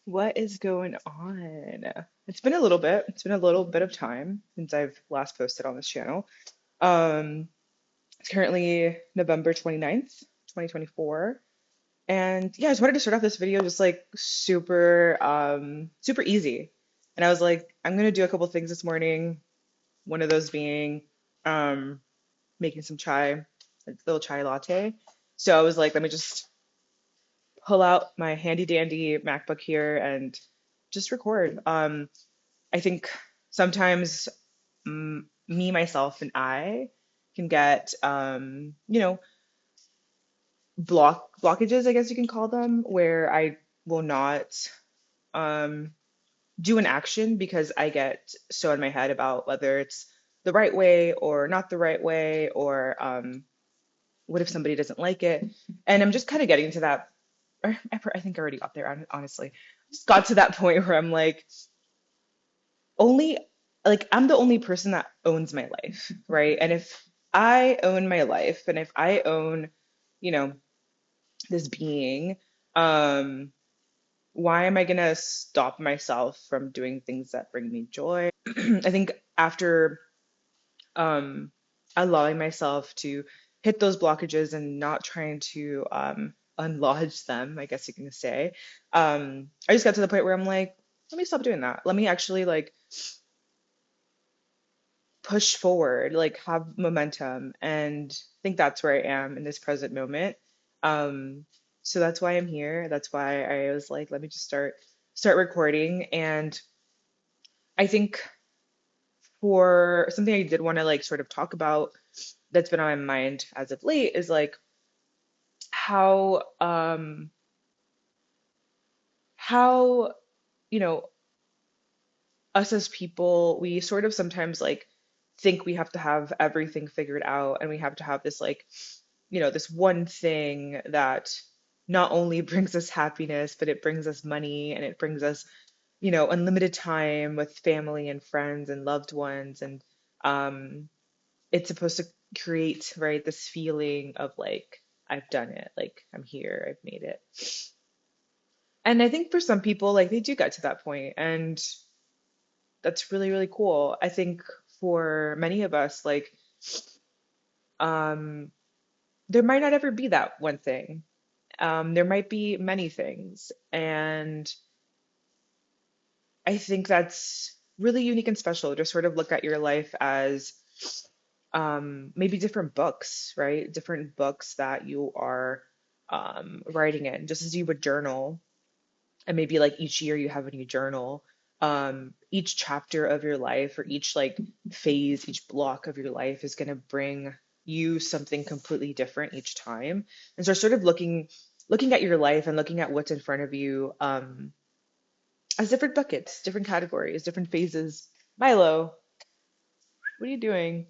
What is going on? It's been a little bit. It's been a little bit of time since I've last posted on this channel. Um, it's currently November 29th, 2024. And yeah, I just wanted to start off this video just like super easy. And I was like, I'm gonna do a couple things this morning. One of those being um making some chai, a little chai latte. So I was like, let me just pull out my handy dandy MacBook here and just record. I think sometimes me, myself, and I can get, blockages, I guess you can call them, where I will not um, do an action because I get so in my head about whether it's the right way or not the right way, or what if somebody doesn't like it. And I'm just kind of getting to that. Or I think I already got there, honestly. Just got to that point where I'm like, only like I'm the only person that owns my life, right? And if I own my life and if I own, you know, this being, um, why am I gonna stop myself from doing things that bring me joy? I think after um allowing myself to hit those blockages and not trying to unlodge them, I guess you can say, I just got to the point where I'm like, let me stop doing that. Let me actually like push forward, like have momentum, and I think that's where I am in this present moment. Um, so that's why I'm here. That's why I was like, let me just start recording. And I think for something I did want to like sort of talk about that's been on my mind as of late is like how how you know us as people, we sort of sometimes like think we have to have everything figured out and we have to have this like, this one thing that not only brings us happiness, but it brings us money and it brings us, unlimited time with family and friends and loved ones. And um, it's supposed to create, right, this feeling of like, I've done it, like I'm here, I've made it. And I think for some people, like they do get to that point, and that's really cool. I think for many of us, like, um, there might not ever be that one thing. There might be many things. And I think that's really unique and special to sort of look at your life as maybe different books, right? Different books that you are writing in, just as you would journal. And maybe like each year you have a new journal. each chapter of your life or each like phase, each block of your life is going to bring you something completely different each time. And so sort of looking at your life and looking at what's in front of you as different buckets, different categories, different phases. Milo, what are you doing?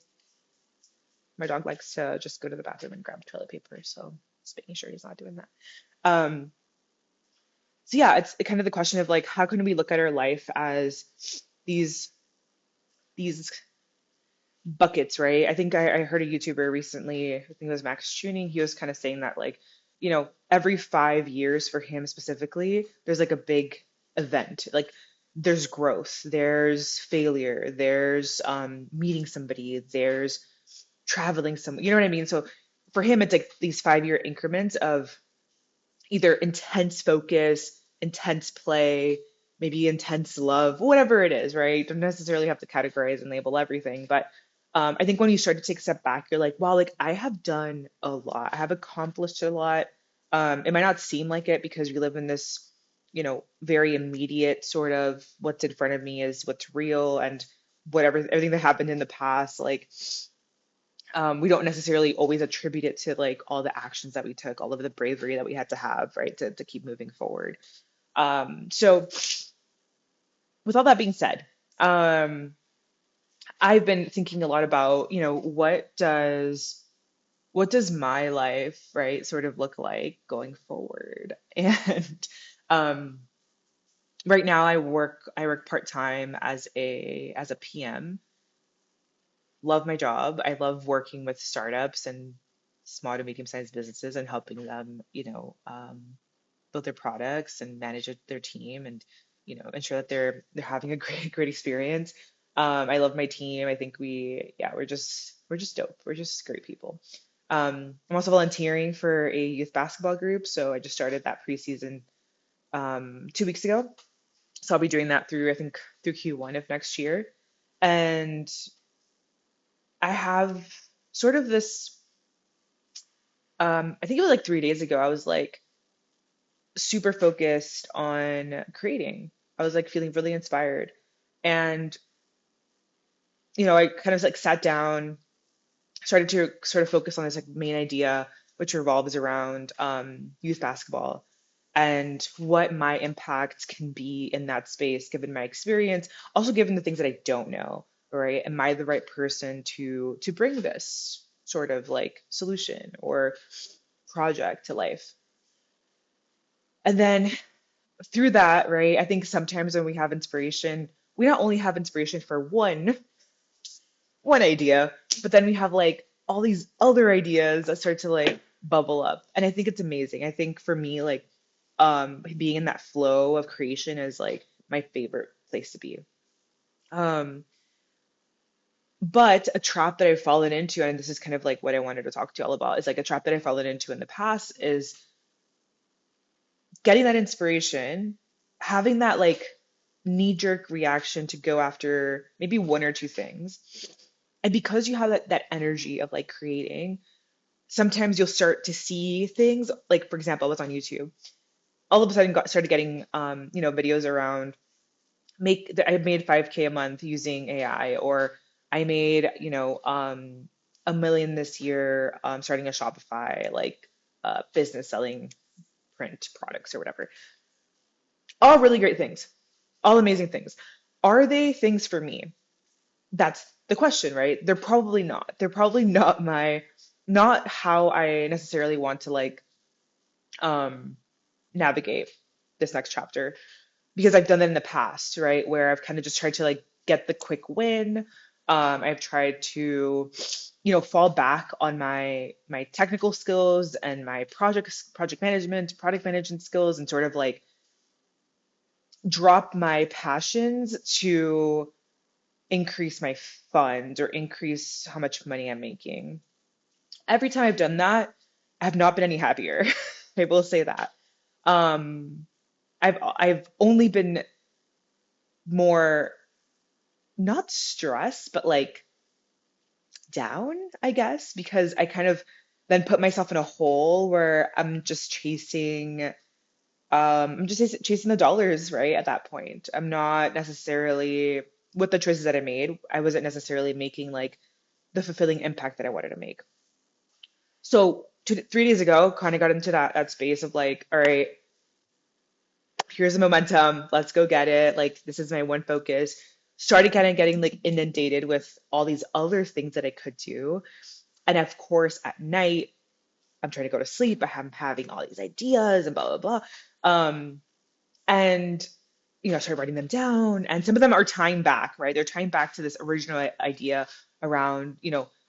My dog likes to just go to the bathroom and grab toilet paper, so just making sure he's not doing that. Um, so yeah, it's kind of the question of like, how can we look at our life as these these buckets, right? I think I heard a YouTuber recently, I think it was Max Tuning, he was kind of saying that like, every 5 years for him specifically, there's like a big event. Like there's growth, there's failure, there's meeting somebody, there's traveling some, you know what I mean? So for him, it's like these 5 year increments of either intense focus, intense play, maybe intense love, whatever it is, right? Don't necessarily have to categorize and label everything, but I think when you start to take a step back, you're like, wow, like I have done a lot. I have accomplished a lot. It might not seem like it because we live in this, very immediate sort of what's in front of me is what's real and whatever everything that happened in the past, like we don't necessarily always attribute it to like all the actions that we took, all of the bravery that we had to have, right, to keep moving forward. So with all that being said, um, I've been thinking a lot about, what does my life, right, sort of look like going forward? And um, right now I work part-time as a PM. Love my job. I love working with startups and small to medium-sized businesses and helping them, build their products and manage their team and, ensure that they're having a great experience. I love my team. I think yeah, we're just dope. We're just great people. I'm also volunteering for a youth basketball group, so I just started that preseason 2 weeks ago. So I'll be doing that through I think through Q1 of next year. And I have sort of this, I think it was like 3 days ago, I was like super focused on creating. I was like feeling really inspired. And, I kind of like sat down, started to sort of focus on this like main idea, which revolves around youth basketball and what my impact can be in that space, given my experience, also given the things that I don't know, right? Am I the right person to bring this sort of like solution or project to life? And then through that, right, I think sometimes when we have inspiration, we not only have inspiration for one idea, but then we have like all these other ideas that start to like bubble up. And I think it's amazing. I think for me, like being in that flow of creation is like my favorite place to be. Um, but a trap that I've fallen into, and this is kind of like what I wanted to talk to you all about, is like a trap that I've fallen into in the past is getting that inspiration, having that like knee-jerk reaction to go after maybe one or two things. And because you have that energy of like creating, sometimes you'll start to see things like, for example, I was on YouTube. All of a sudden started getting videos around I made 5K a month using AI, or I made, a million this year starting a Shopify like business selling print products or whatever. All really great things, all amazing things. Are they things for me? That's the question, right? They're probably not. They're probably not how I necessarily want to like um navigate this next chapter because I've done that in the past, right? Where I've kind of just tried to like get the quick win. I've tried to, fall back on my technical skills and my project management, product management skills, and sort of like drop my passions to increase my funds or increase how much money I'm making. Every time I've done that, I have not been any happier. I will say that. Um, I've only been more not stressed, but like down, I guess, because I kind of then put myself in a hole where I'm just chasing. I'm just chasing the dollars, right? At that point, I'm not necessarily with the choices that I made. I wasn't necessarily making like the fulfilling impact that I wanted to make. So 3 days ago, kind of got into that space of like, all right, here's the momentum. Let's go get it. Like this is my one focus. Started kind of getting like inundated with all these other things that I could do. And of course, at night, I'm trying to go to sleep. I'm having all these ideas and blah blah blah. And I started writing them down, and some of them are tying back, right? They're tying back to this original idea around,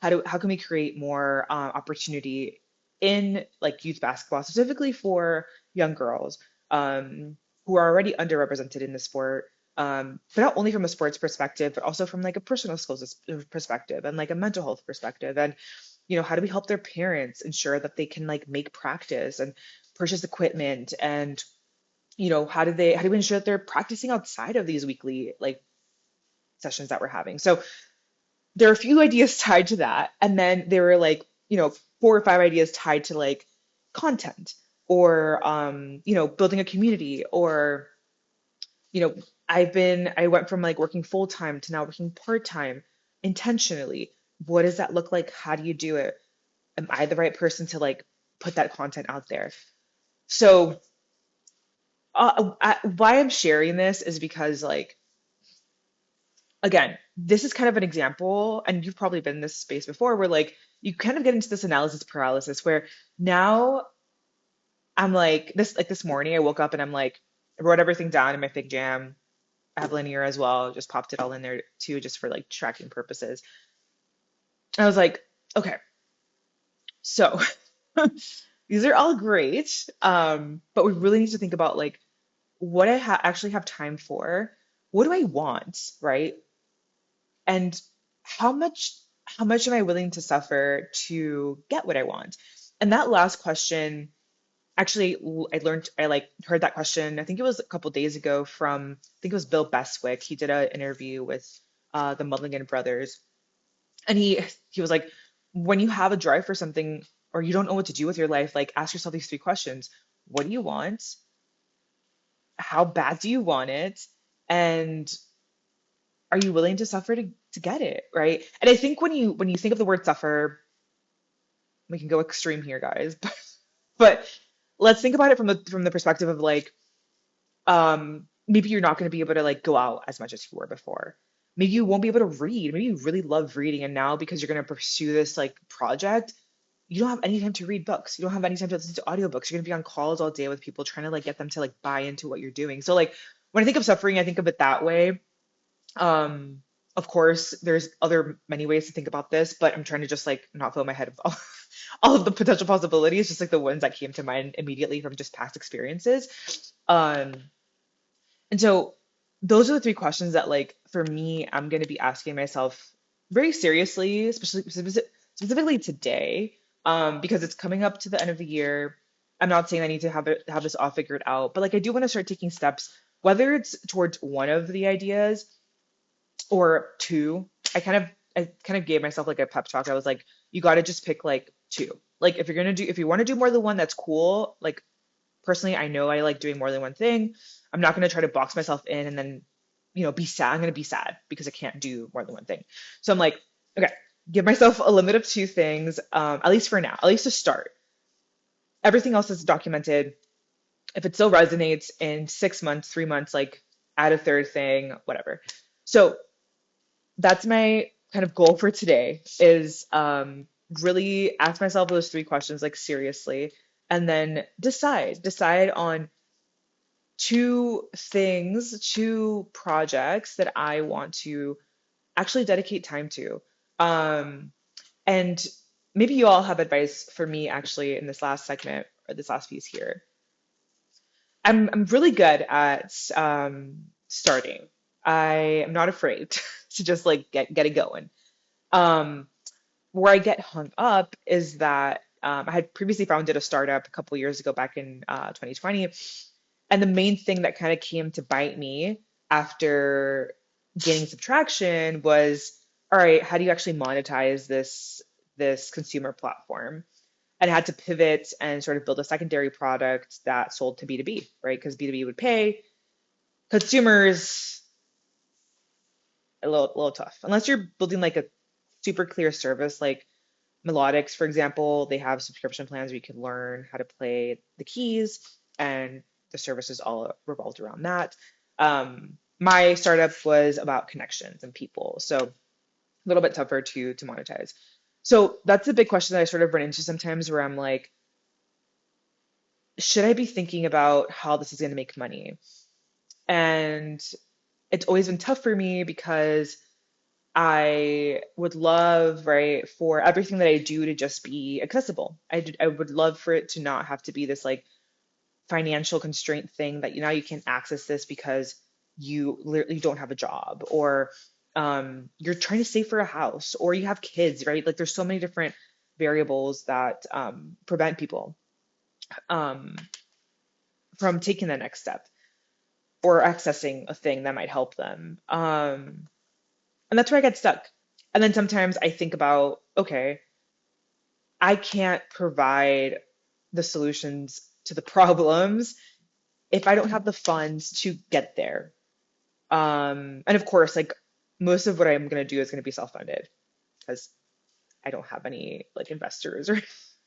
how can we create more opportunity in like youth basketball, specifically for young girls who are already underrepresented in the sport, but not only from a sports perspective, but also from like a personal skills perspective and like a mental health perspective, and how do we help their parents ensure that they can like make practice and purchase equipment and how do we ensure that they're practicing outside of these weekly like sessions that we're having? So there are a few ideas tied to that. And then there were like, 4 or 5 ideas tied to like content or building a community or, you know, I went from like working full time to now working part time intentionally. What does that look like? How do you do it? Am I the right person to like put that content out there? So why I'm sharing this is because like again, this is kind of an example, and you've probably been in this space before, where like you kind of get into this analysis paralysis where now I'm like this morning I woke up and I'm like, I wrote everything down in my Fig Jam. I have Linear as well, just popped it all in there too, just for like tracking purposes. I was like, okay, so these are all great, but we really need to think about like what I actually have time for. What do I want, right? And how much how much am I willing to suffer to get what I want? And that last question, actually, I like heard that question. I think it was a couple days ago from I think it was Bill Bestwick. He did an interview with the Mulligan brothers, and he was like, when you have a drive for something or you don't know what to do with your life, like ask yourself these 3 questions: What do you want? How bad do you want it? And are you willing to suffer to get it, right? And I think when you think of the word suffer, we can go extreme here, guys, but let's think about it from the perspective of like maybe you're not going to be able to like go out as much as you were before. Maybe you won't be able to read. Maybe you really love reading, and now because you're going to pursue this like project, you don't have any time to read books. You don't have any time to listen to audiobooks. You're going to be on calls all day with people trying to like get them to like buy into what you're doing. So like when I think of suffering, I think of it that way. Of course, there's other many ways to think about this, but I'm trying to just like not fill my head with all of the potential possibilities, just like the ones that came to mind immediately from just past experiences. Um, and so those are the 3 questions that like for me, I'm going to be asking myself very seriously, especially specifically today, because it's coming up to the end of the year. I'm not saying I need to have this all figured out, but like I do want to start taking steps, whether it's towards one of the ideas or two. I kind of gave myself like a pep talk. I was like, you got to just pick like two. Like if you want to do more than one, that's cool. Like personally, I know I like doing more than one thing. I'm not going to try to box myself in and then, be sad. I'm going to be sad because I can't do more than one thing. So I'm like, okay, give myself a limit of 2 things, at least for now, at least to start. Everything else is documented. If it still resonates in 6 months, 3 months, like add a third thing, whatever. So that's my kind of goal for today is really ask myself those 3 questions like seriously, and then decide on 2 projects that I want to actually dedicate time to. Um, and maybe you all have advice for me actually in this last segment or this last piece here. I'm really good at starting. I am not afraid to just like get it going. Um, where I get hung up is that I had previously founded a startup a couple years ago back in 2020. And the main thing that kind of came to bite me after gaining some traction was, all right, how do you actually monetize this consumer platform? and I had to pivot and sort of build a secondary product that sold to B2B, right? Because B2B would pay consumers a little tough unless you're building like a super clear service like Melodics, for example. They have subscription plans where you can learn how to play the keys, and the service is all revolved around that. My startup was about connections and people, so a little bit tougher to monetize. So that's a big question that I sort of run into sometimes where I'm like, should I be thinking about how this is going to make money? And it's always been tough for me because I would love, right, for everything that I do to just be accessible. I would love for it to not have to be this like financial constraint thing that you can't access this because you literally don't have a job, or you're trying to save for a house, or you have kids, right? Like there's so many different variables that prevent people um, from taking the next step or accessing a thing that might help them. And that's where I get stuck. And then sometimes I think about, okay, I can't provide the solutions to the problems if I don't have the funds to get there. And of course, like most of what I'm going to do is going to be self-funded because I don't have any like investors or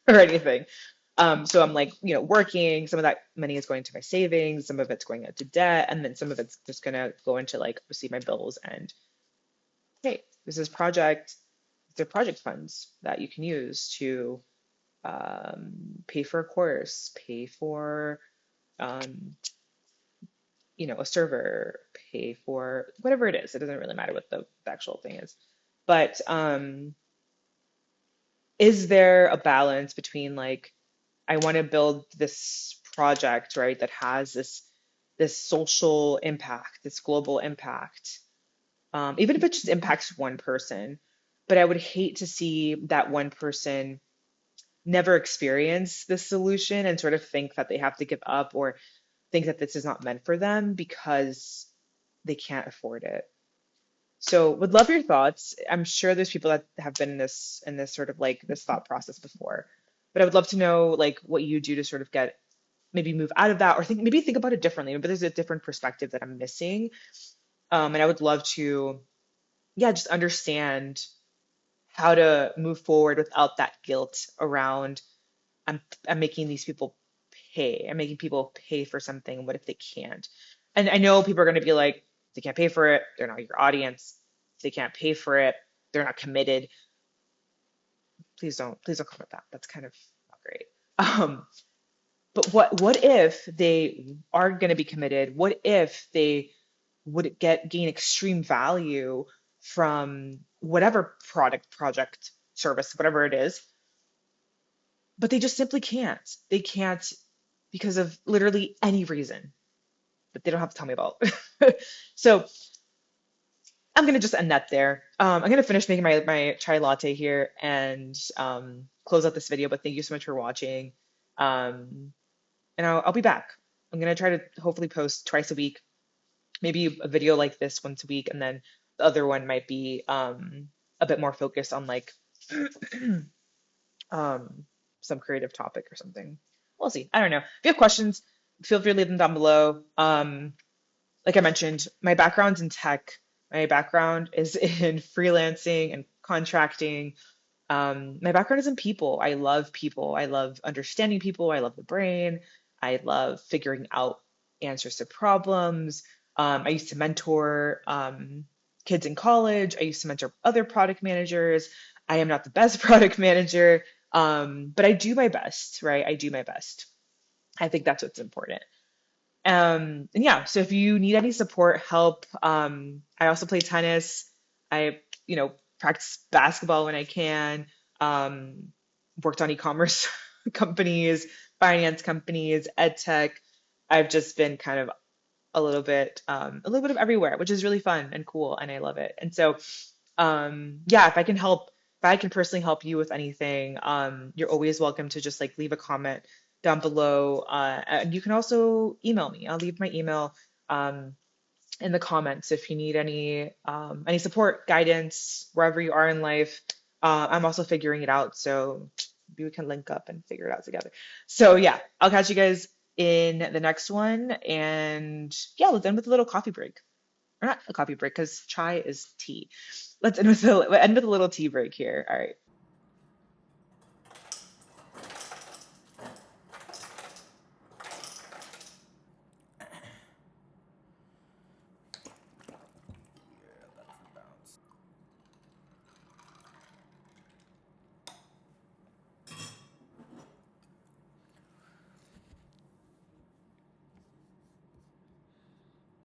or anything. So I'm like, working. Some of that money is going to my savings, some of it's going into debt, and then some of it's just going to go into like receive my bills and hey, this is project, they're project funds that you can use to pay for a course, pay for um, a server, pay for whatever it is. It doesn't really matter what the actual thing is. But is there a balance between like I want to build this project, right, that has this social impact, this global impact, even if it just impacts one person, but I would hate to see that one person never experience this solution and sort of think that they have to give up or think that this is not meant for them because they can't afford it. So would love your thoughts. I'm sure there's people that have been in this sort of like this thought process before, but I would love to know like what you do to sort of get maybe move out of that or think about it differently. Maybe there's a different perspective that I'm missing. And I would love to, yeah, just understand how to move forward without that guilt around I'm making these people pay. I'm making people pay for something. What if they can't? And I know people are going to be like, they can't pay for it. They're not your audience. They can't pay for it. They're not committed. Please don't comment that. That's kind of not great. Um, but what if they are going to be committed? What if they would gain extreme value from whatever product, project, service, whatever it is, but they just simply can't. They can't because of literally any reason that they don't have to tell me about. So I'm gonna just end that there. I'm gonna finish making my chai latte here and close out this video. But thank you so much for watching. Um, and I'll be back. I'm gonna try to hopefully post twice a week, maybe a video like this once a week, and then the other one might be a bit more focused on like um, some creative topic or something. We'll see. I don't know. If you have questions, feel free to leave them down below. Like I mentioned, my background's in tech. My background is in freelancing and contracting. My background is in people. I love people. I love understanding people. I love the brain. I love figuring out answers to problems. I used to mentor kids in college. I used to mentor other product managers. I am not the best product manager, but I do my best, right? I do my best. I think that's what's important. And yeah, so if you need any support, help, I also play tennis. I, practice basketball when I can. Worked on e-commerce companies, finance companies, ed tech. I've just been kind of a little bit of everywhere, which is really fun and cool, and I love it. And so, yeah, if I can personally help you with anything, you're always welcome to just like leave a comment down below. And you can also email me. I'll leave my email in the comments if you need any support, guidance, wherever you are in life. I'm also figuring it out, so maybe we can link up and figure it out together. So yeah, I'll catch you guys in the next one. And yeah, let's end with a little coffee break. Or not a coffee break, because chai is tea. Let's end with a little tea break here. All right.